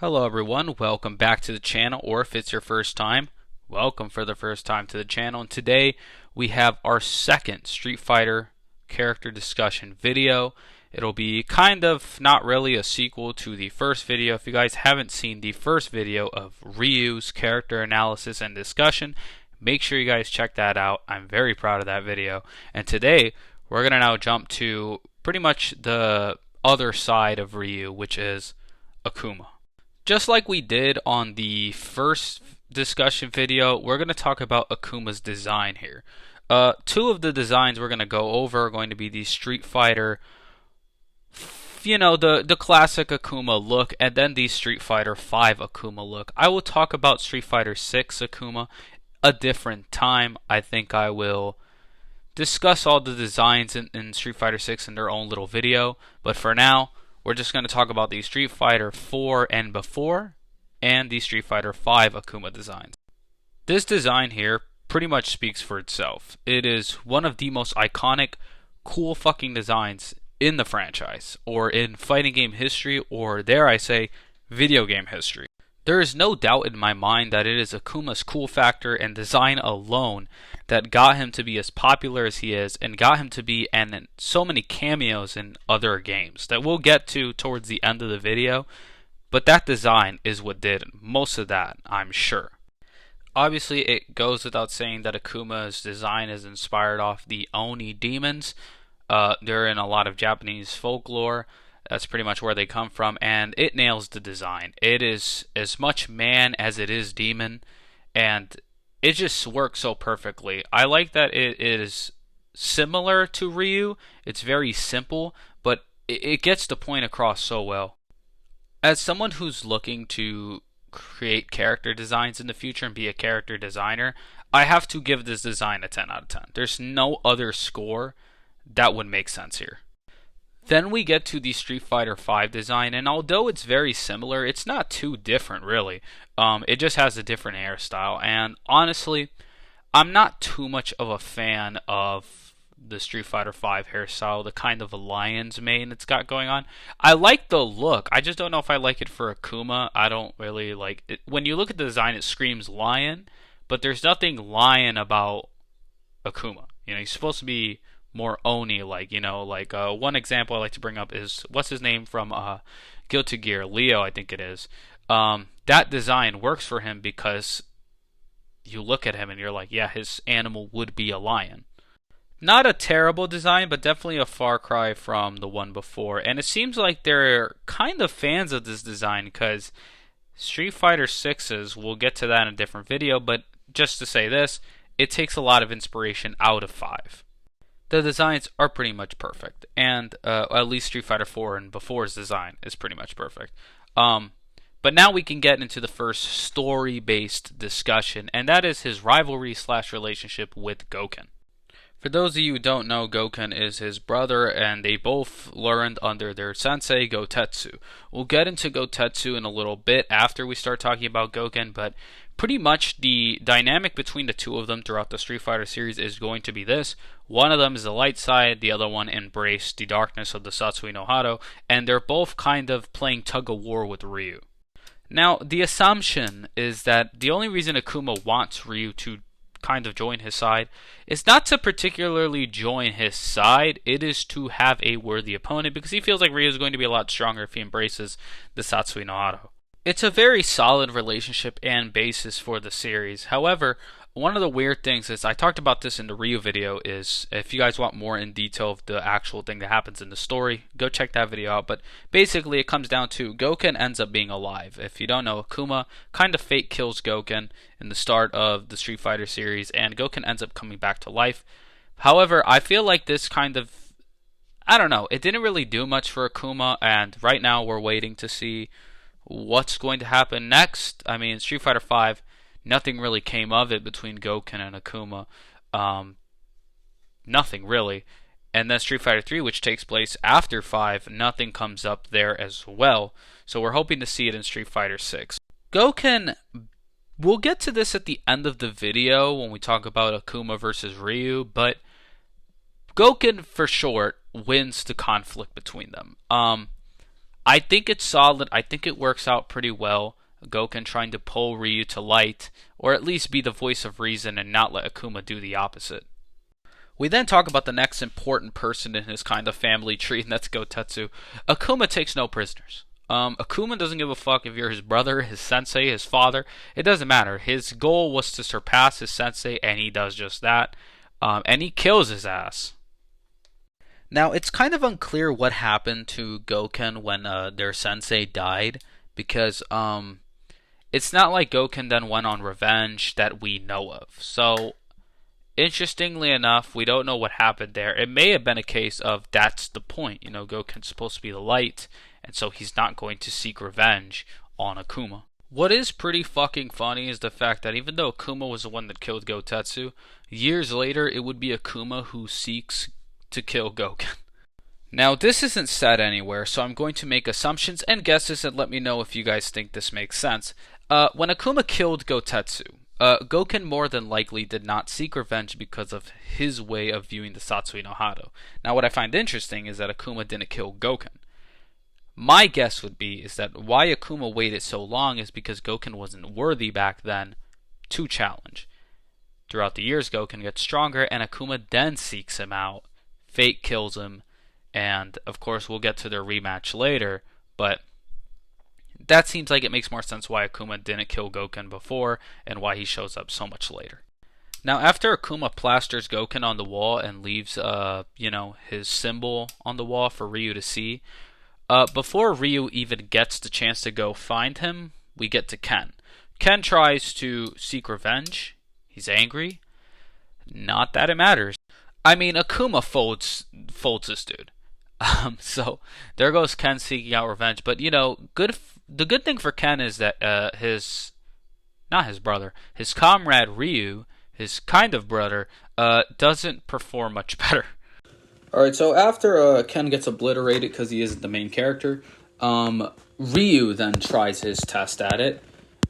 Hello everyone, welcome back to the channel, or if it's your first time, welcome for the first time to the channel. And today we have our second Street Fighter character discussion video. It'll be kind of not really a sequel to the first video. If you guys haven't seen the first video of Ryu's character analysis and discussion, make sure you guys check that out. I'm very proud of that video. And today we're going to now jump to pretty much the other side of Ryu, which is Akuma. Just like we did on the first discussion video, we're going to talk about Akuma's design here. Two of the designs we're going to go over are going to be the Street Fighter, the classic Akuma look, and then the Street Fighter V Akuma look. I will talk about Street Fighter VI Akuma a different time. I think I will discuss all the designs in Street Fighter VI in their own little video, but for now, we're just going to talk about the Street Fighter 4 and before, and the Street Fighter 5 Akuma designs. This design here pretty much speaks for itself. It is one of the most iconic, cool fucking designs in the franchise, or in fighting game history, or dare I say, video game history. There is no doubt in my mind that it is Akuma's cool factor and design alone that got him to be as popular as he is, and got him to be in so many cameos in other games that we'll get to towards the end of the video. But that design is what did most of that, I'm sure. Obviously, it goes without saying that Akuma's design is inspired off the Oni demons. They're in a lot of Japanese folklore. That's pretty much where they come from, and it nails the design. It is as much man as it is demon, and it just works so perfectly. I like that it is similar to Ryu. It's very simple, but it gets the point across so well. As someone who's looking to create character designs in the future and be a character designer, I have to give this design a 10 out of 10. There's no other score that would make sense here. Then we get to the Street Fighter V design, and although it's very similar, it's not too different really. It just has a different hairstyle, and honestly, I'm not too much of a fan of the Street Fighter V hairstyle, the kind of lion's mane it's got going on. I like the look, I just don't know if I like it for Akuma. I don't really like it. When you look at the design, it screams lion, but there's nothing lion about Akuma. He's supposed to be more Oni like, one example I like to bring up is, what's his name from Guilty Gear, Leo I think it is. That design works for him because you look at him and you're like, yeah, his animal would be a lion. Not a terrible design, but definitely a far cry from the one before, and it seems like they're kind of fans of this design because Street Fighter 6's, we'll get to that in a different video, but just to say this, it takes a lot of inspiration out of 5. The designs are pretty much perfect, and at least Street Fighter 4 and before's design is pretty much perfect. But now we can get into the first story-based discussion, and that is his rivalry/relationship with Goken. For those of you who don't know, Goken is his brother, and they both learned under their sensei, Gotetsu. We'll get into Gotetsu in a little bit after we start talking about Goken, but pretty much the dynamic between the two of them throughout the Street Fighter series is going to be this. One of them is the light side, the other one embraced the darkness of the Satsui no Hado, and they're both kind of playing tug-of-war with Ryu. Now, the assumption is that the only reason Akuma wants Ryu to kind of join his side is not to particularly join his side, it is to have a worthy opponent, because he feels like Ryu is going to be a lot stronger if he embraces the Satsui no Hado. It's a very solid relationship and basis for the series. However, one of the weird things is, I talked about this in the Ryu video, is if you guys want more in detail of the actual thing that happens in the story, go check that video out. But basically it comes down to Goken ends up being alive. If you don't know, Akuma kind of fake kills Goken in the start of the Street Fighter series, and Goken ends up coming back to life. However, I feel like this kind of, I don't know, it didn't really do much for Akuma, and right now we're waiting to see what's going to happen next. I mean, Street Fighter V, nothing really came of it between Goken and Akuma. Nothing really. And then Street Fighter 3, which takes place after 5, nothing comes up there as well. So we're hoping to see it in Street Fighter 6. Goken, we'll get to this at the end of the video when we talk about Akuma versus Ryu, but Goken for short wins the conflict between them. I think it's solid. I think it works out pretty well. Goken trying to pull Ryu to light, or at least be the voice of reason and not let Akuma do the opposite. We then talk about the next important person in his kind of family tree, and that's Gotetsu. Akuma takes no prisoners. Akuma doesn't give a fuck if you're his brother, his sensei, his father. It doesn't matter. His goal was to surpass his sensei, and he does just that. And he kills his ass. Now, it's kind of unclear what happened to Goken when their sensei died, because it's not like Goken then went on revenge that we know of. So, interestingly enough, we don't know what happened there. It may have been a case of that's the point. You know, Goken's supposed to be the light, and so he's not going to seek revenge on Akuma. What is pretty fucking funny is the fact that even though Akuma was the one that killed Gotetsu, years later it would be Akuma who seeks to kill Goken. Now, this isn't said anywhere, so I'm going to make assumptions and guesses and let me know if you guys think this makes sense. When Akuma killed Gotetsu, Goken more than likely did not seek revenge because of his way of viewing the Satsui no Hado. Now, what I find interesting is that Akuma didn't kill Goken. My guess would be is that why Akuma waited so long is because Goken wasn't worthy back then to challenge. Throughout the years, Goken gets stronger, and Akuma then seeks him out. Fate kills him, and of course we'll get to their rematch later, but that seems like it makes more sense why Akuma didn't kill Goken before and why he shows up so much later. Now, after Akuma plasters Goken on the wall and leaves, his symbol on the wall for Ryu to see, before Ryu even gets the chance to go find him, we get to Ken. Ken tries to seek revenge. He's angry. Not that it matters. I mean, Akuma folds this dude. So there goes Ken seeking out revenge. But the good thing for Ken is that his comrade Ryu, his kind of brother, doesn't perform much better. Alright, so after Ken gets obliterated because he isn't the main character, Ryu then tries his test at it,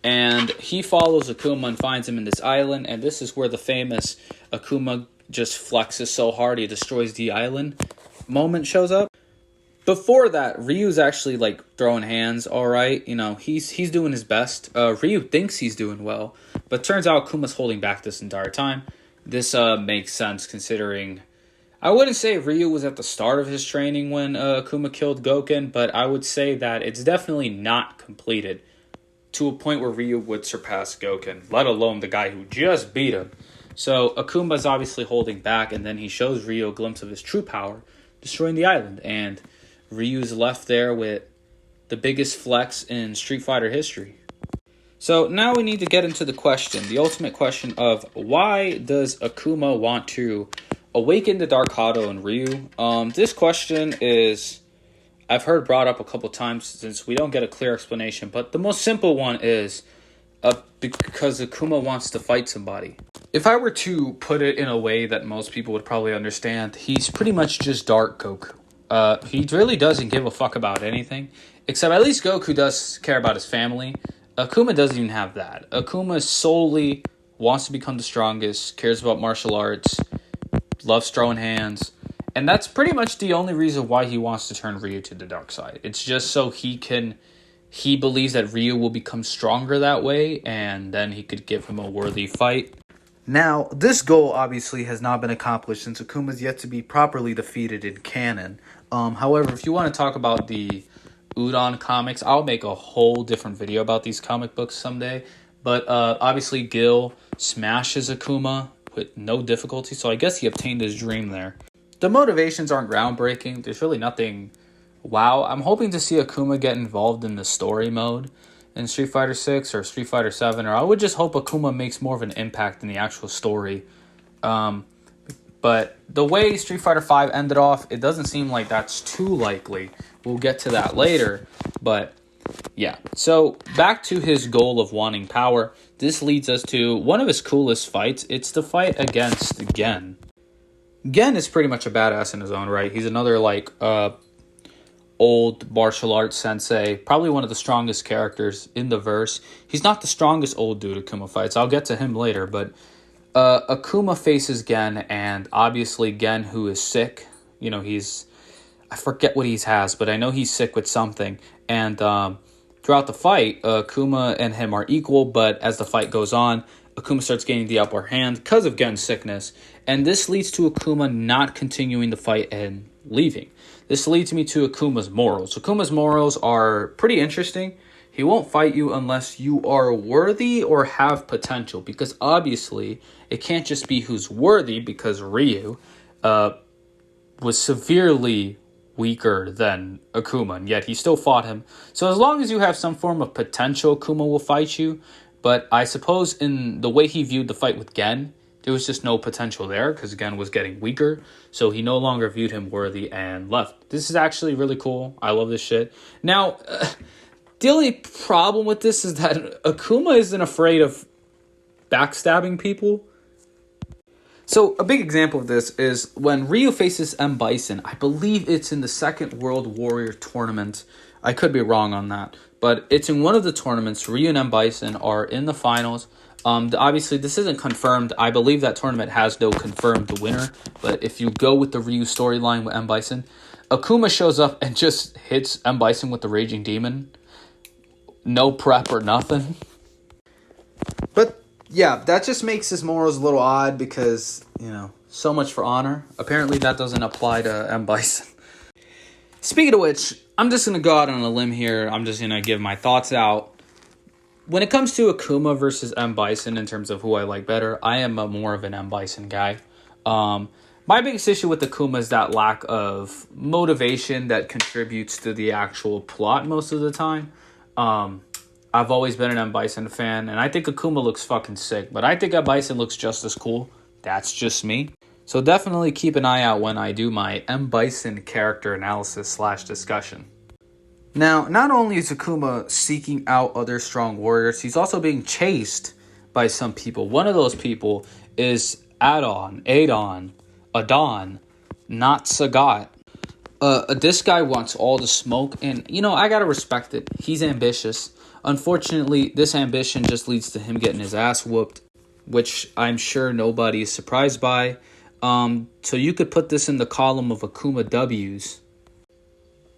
and he follows Akuma and finds him in this island, and this is where the famous Akuma just flexes so hard he destroys the island moment shows up. Before that, Ryu's actually throwing hands, alright, he's doing his best. Ryu thinks he's doing well, but turns out Akuma's holding back this entire time. This makes sense considering, I wouldn't say Ryu was at the start of his training when Akuma killed Goken, but I would say that it's definitely not completed to a point where Ryu would surpass Goken, let alone the guy who just beat him. So Akuma's obviously holding back, and then he shows Ryu a glimpse of his true power, destroying the island, and Ryu's left there with the biggest flex in Street Fighter history. So now we need to get into the ultimate question of why does Akuma want to awaken the Dark Hado in Ryu? This question is, I've heard brought up a couple times since we don't get a clear explanation, but the most simple one is because Akuma wants to fight somebody. If I were to put it in a way that most people would probably understand, he's pretty much just Dark Goku. He really doesn't give a fuck about anything, except at least Goku does care about his family. Akuma doesn't even have that. Akuma solely wants to become the strongest, cares about martial arts, loves throwing hands, and that's pretty much the only reason why he wants to turn Ryu to the dark side. It's just so he believes that Ryu will become stronger that way, and then he could give him a worthy fight. Now, this goal obviously has not been accomplished since Akuma's yet to be properly defeated in canon. However, if you want to talk about the Udon comics, I'll make a whole different video about these comic books someday. But obviously Gil smashes Akuma with no difficulty, so I guess he obtained his dream there. The motivations aren't groundbreaking. There's really nothing wow. I'm hoping to see Akuma get involved in the story mode in Street Fighter 6 or Street Fighter 7, or I would just hope Akuma makes more of an impact in the actual story. But the way Street Fighter 5 ended off, it doesn't seem like that's too likely. We'll get to that later, but yeah. So back to his goal of wanting power. This leads us to one of his coolest fights. It's the fight against Gen. Gen is pretty much a badass in his own right. He's another old martial arts sensei, probably one of the strongest characters in the verse. He's not the strongest old dude Akuma fights. I'll get to him later, but Akuma faces Gen, and obviously Gen, who is sick, he's I forget what he has, but I know he's sick with something. And throughout the fight, Akuma and him are equal, but as the fight goes on, Akuma starts gaining the upper hand because of Gen's sickness. And this leads to Akuma not continuing the fight and leaving. This leads me to Akuma's morals. Akuma's morals are pretty interesting. He won't fight you unless you are worthy or have potential, because obviously it can't just be who's worthy, because Ryu was severely weaker than Akuma, and yet he still fought him. So as long as you have some form of potential, Akuma will fight you. But I suppose in the way he viewed the fight with Gen, there was just no potential there because Gen was getting weaker. So he no longer viewed him worthy and left. This is actually really cool. I love this shit. Now, the only problem with this is that Akuma isn't afraid of backstabbing people. So a big example of this is when Ryu faces M. Bison. I believe it's in the Second World Warrior Tournament. I could be wrong on that. But it's in one of the tournaments. Ryu and M. Bison are in the finals. Obviously, this isn't confirmed. I believe that tournament has no confirmed winner. But if you go with the Ryu storyline with M. Bison, Akuma shows up and just hits M. Bison with the Raging Demon. No prep or nothing. But yeah, that just makes his morals a little odd because, so much for honor. Apparently that doesn't apply to M. Bison. Speaking of which, I'm just going to go out on a limb here. I'm just going to give my thoughts out. When it comes to Akuma versus M. Bison in terms of who I like better, I am more of an M. Bison guy. My biggest issue with Akuma is that lack of motivation that contributes to the actual plot most of the time. I've always been an M. Bison fan, and I think Akuma looks fucking sick, but I think M. Bison looks just as cool. That's just me. So definitely keep an eye out when I do my M. Bison character analysis / discussion. Now, not only is Akuma seeking out other strong warriors, he's also being chased by some people. One of those people is Adon, not Sagat. This guy wants all the smoke, and, I gotta respect it. He's ambitious. Unfortunately, this ambition just leads to him getting his ass whooped, which I'm sure nobody is surprised by. So you could put this in the column of Akuma W's.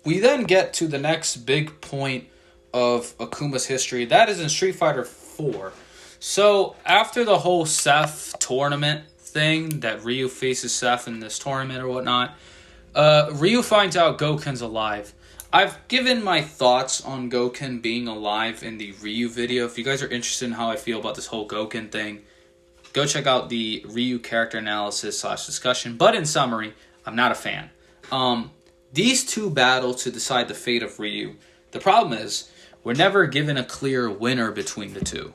We then get to the next big point of Akuma's history. That is in Street Fighter 4. So after the whole Seth tournament thing, that Ryu faces Seth in this tournament or whatnot, Ryu finds out Goken's alive. I've given my thoughts on Goken being alive in the Ryu video. If you guys are interested in how I feel about this whole Goken thing, go check out the Ryu character analysis / discussion. But in summary, I'm not a fan. These two battle to decide the fate of Ryu. The problem is, we're never given a clear winner between the two.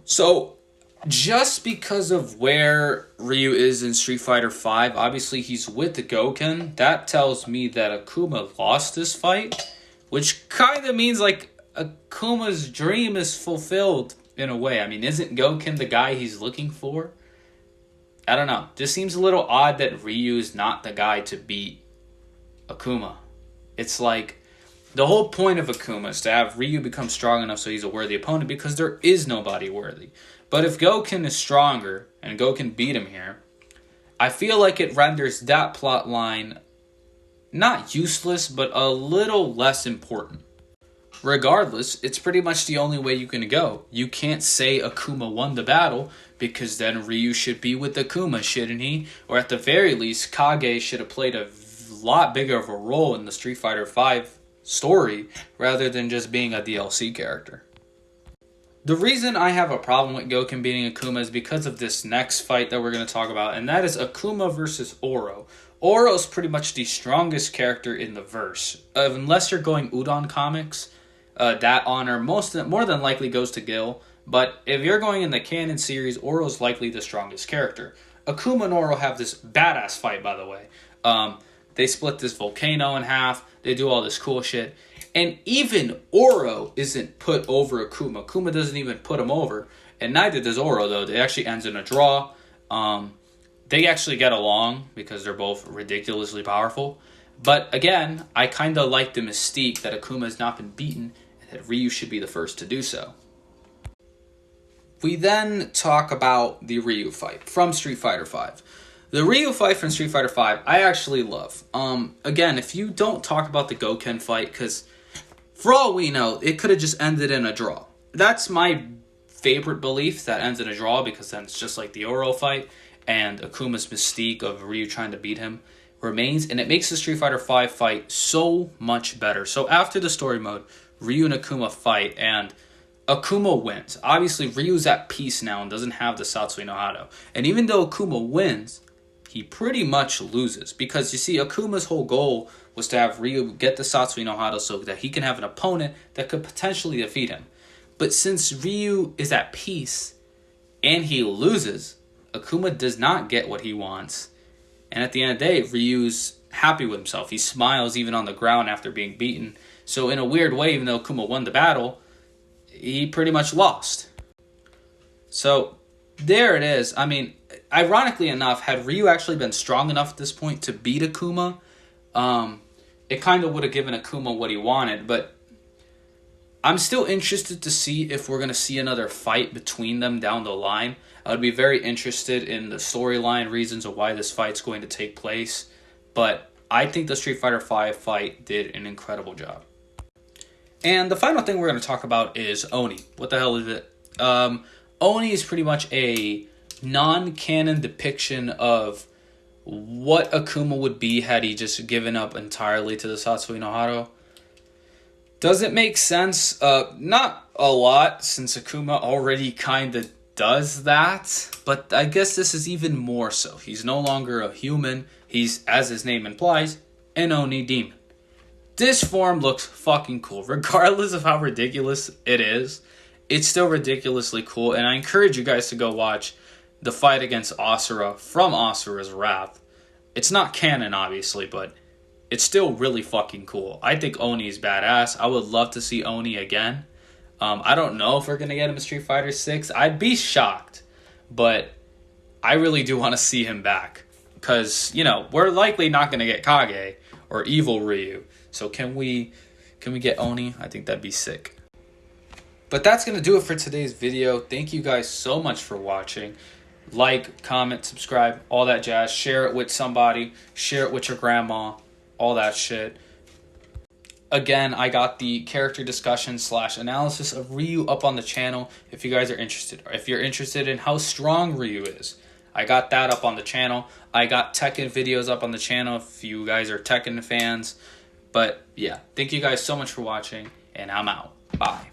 So, just because of where Ryu is in Street Fighter V, obviously he's with the Goken. That tells me that Akuma lost this fight, which kind of means like Akuma's dream is fulfilled in a way. I mean, isn't Goken the guy he's looking for? I don't know. This seems a little odd that Ryu is not the guy to beat Akuma. It's like the whole point of Akuma is to have Ryu become strong enough so he's a worthy opponent, because there is nobody worthy. But if Goken is stronger and Goken beat him here, I feel like it renders that plot line not useless, but a little less important. Regardless, it's pretty much the only way you can go. You can't say Akuma won the battle, because then Ryu should be with Akuma, shouldn't he? Or at the very least, Kage should have played a lot bigger of a role in the Street Fighter V story, rather than just being a DLC character. The reason I have a problem with Goken beating Akuma is because of this next fight that we're going to talk about, and that is Akuma versus Oro. Oro is pretty much the strongest character in the verse. Unless you're going Udon comics, that honor more than likely goes to Gil. But if you're going in the canon series, Oro is likely the strongest character. Akuma and Oro have this badass fight, by the way. They split this volcano in half. They do all this cool shit. And even Oro isn't put over Akuma. Akuma doesn't even put him over. And neither does Oro, though. It actually ends in a draw. They actually get along because they're both ridiculously powerful. But again, I kind of like the mystique that Akuma has not been beaten and that Ryu should be the first to do so. We then talk about the Ryu fight from Street Fighter V. The Ryu fight from Street Fighter V, I actually love. Again, if you don't talk about the Goken fight, because for all we know, it could have just ended in a draw. That's my favorite belief, that ends in a draw, because then it's just like the Oro fight, and Akuma's mystique of Ryu trying to beat him remains, and it makes the Street Fighter V fight so much better. So after the story mode, Ryu and Akuma fight, and Akuma wins. Obviously, Ryu's at peace now and doesn't have the Satsui no Hado. And even though Akuma wins, he pretty much loses. Because you see, Akuma's whole goal was to have Ryu get the Satsui no Hado so that he can have an opponent that could potentially defeat him. But since Ryu is at peace and he loses, Akuma does not get what he wants. And at the end of the day, Ryu's happy with himself. He smiles even on the ground after being beaten. So in a weird way, even though Akuma won the battle, he pretty much lost. So there it is. I mean, ironically enough, had Ryu actually been strong enough at this point to beat Akuma, it kind of would have given Akuma what he wanted. But I'm still interested to see if we're going to see another fight between them down the line. I would be very interested in the storyline reasons of why this fight's going to take place. But I think the Street Fighter V fight did an incredible job. And the final thing we're going to talk about is Oni. What the hell is it? Oni is pretty much a non-canon depiction of what Akuma would be had he just given up entirely to the Satsui no Hado. Does it make sense? Not a lot, since Akuma already kind of does that. But I guess this is even more so. He's no longer a human. He's, as his name implies, an Oni demon. This form looks fucking cool. Regardless of how ridiculous it is, it's still ridiculously cool. And I encourage you guys to go watch the fight against Asura from Asura's Wrath. It's not canon, obviously, but it's still really fucking cool. I think Oni is badass. I would love to see Oni again. I don't know if we're going to get him in Street Fighter 6. I'd be shocked. But I really do want to see him back. Because, you know, we're likely not going to get Kage or Evil Ryu. So can we get Oni? I think that'd be sick. But that's going to do it for today's video. Thank you guys so much for watching. Like, comment, subscribe, all that jazz. Share it with somebody. Share it with your grandma. All that shit. Again, I got the character discussion / analysis of Ryu up on the channel if you guys are interested. Or if you're interested in how strong Ryu is, I got that up on the channel. I got Tekken videos up on the channel if you guys are Tekken fans. But yeah, thank you guys so much for watching, and I'm out. Bye.